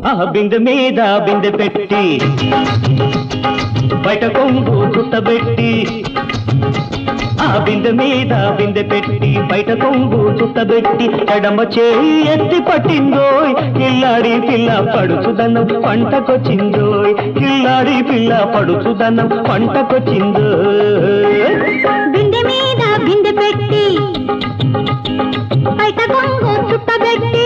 ఆ బిందె మీద బిందె పెట్టి బయట కొంగు చుట్టబెట్టి ఆ బిందె మీద బిందె పెట్టి బయట కొంగు చుట్టబెట్టి ఎడమ చేయి ఎత్తి పట్టిందోయ్ కిల్లాడి పిల్ల పడుచుదనం పంటకొచ్చిందోయ్ కిల్లాడి పిల్ల పడుచుదనం పంటకొచ్చిందోయ్ బిందె మీద బిందె పెట్టి బయట కొంగు చుట్టబెట్టి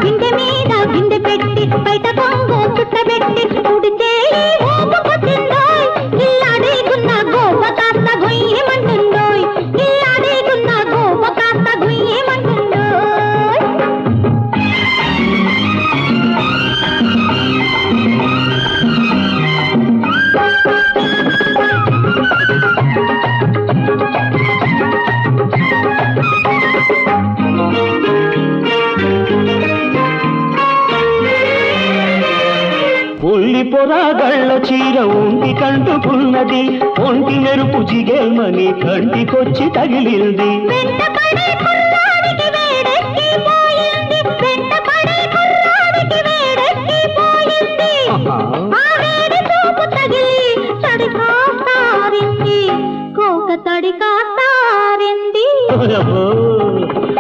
బిందె మీద బిందె పెట్టి బయట కొంగు చుట్టబెట్టి కుడి చేయి ఊపుకొచ్చిందోయ్ ఇల్లాడేకున్న గోప కాస్త గుయ్యమంటుందోయ్ ఇల్లాడేకున్న గోప కాస్త గుయ్యమంటుందోయ్ ఒల్లి పొరాగళ్ళ చీర ఒంటి కంటుకున్నది ఒంటి మెరుపు జిగేల్మని కంటికొచ్చి తగిలింది వెంటపడే కుర్రాడికి వేడెక్కిపోయింది వెంటపడే కుర్రాడికి వేడెక్కిపోయింది ఆ వేడి చూపు తగిలి తడి కాస్తారింది కోక తడి కాస్తారింది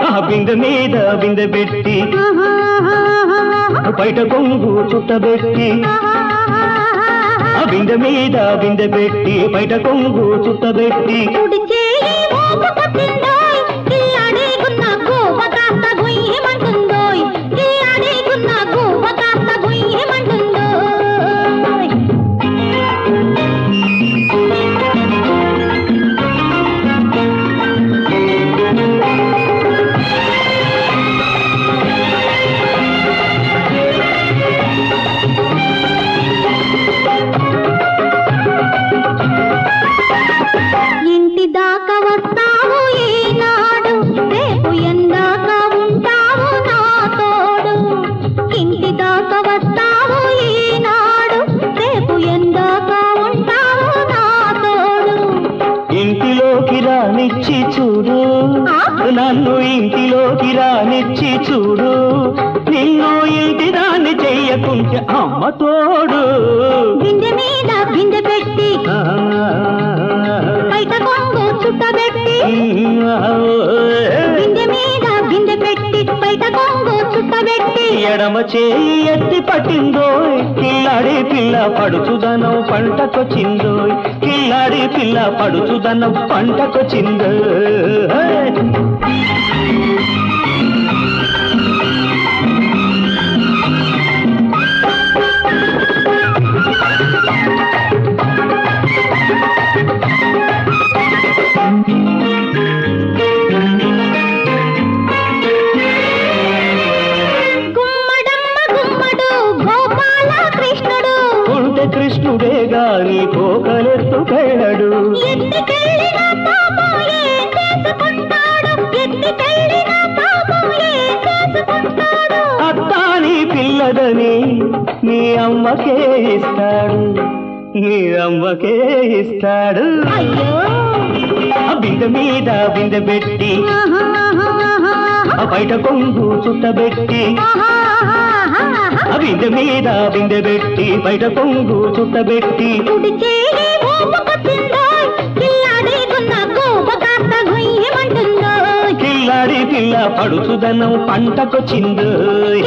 ఆ బిందె మీద బిందె పెట్టి బయట కొంగు చుట్టబెట్టి ఆ బిందె మీద బిందె పెట్టి బయట కొంగు చుట్టబెట్టి కుడి చేయి ఊపుకొచ్చిందోయ్ కిల్లాడేకున్న గోప కాస్త గుయ్యమంటుందోయ్ కిల్లాడేకున్న గోప కాస్త గుయ్యమంటుందోయ్ ఇంటి దాకా వస్తావు ఈనాడు రేపు ఎందాక ఉంటావు నా తోడు ఇంటి దాకా వస్తావు ఈనాడు రేపు ఎందాక ఉంటావు నా తోడు ఇంటిలోకి రానిచ్చి చూడు నన్ను ఇంటిలోకి రానిచ్చి చూడు నిన్ను ఇంటి దాన్ని చెయ్యకుంటే అమ్మ తోడు బిందె మీద బిందె పెట్టి బయట కొంగు చుట్టబెట్టి బిందె మీద బిందె పెట్టి బయట కొంగు చుట్టబెట్టి ఎడమ చేయి ఎత్తి పట్టిందోయ్ కిల్లాడి పిల్ల పడుచుదనం పంటకొచ్చిందోయ్ కిల్లాడి పిల్ల పడుచుదనం పంటకొచ్చిందోయ్ గుమ్మడమ్మ గుమ్మడు గోపాల కృష్ణుడు ఉంటే కృష్ణుడే గాని కోకలెత్తుకెళ్ళడు ఎత్తికెళ్ళిన పాపం ఏం చేసుకుంటాడు ఎత్తికెళ్ళిన పాపం ఏం చేసుకుంటాడు అత్తాని పిల్లదని నీ అమ్మకే ఇస్తాడు నీ అమ్మకే ఇస్తాడు అయ్యో ఆ బిందె మీద బిందె పెట్టి ఆ బయట కొంగు చుట్టబెట్టి ఆ బిందె మీద బిందె పెట్టి బయట కొంగు చుట్టబెట్టి కుడి చేయి ఊపుకొచ్చిందోయ్ కిల్లాడేకున్న గోప కాస్త గుయ్యమంటుందోయ్ కిల్లాడి పిల్ల పడుచుదనం పంటకొచ్చిందోయ్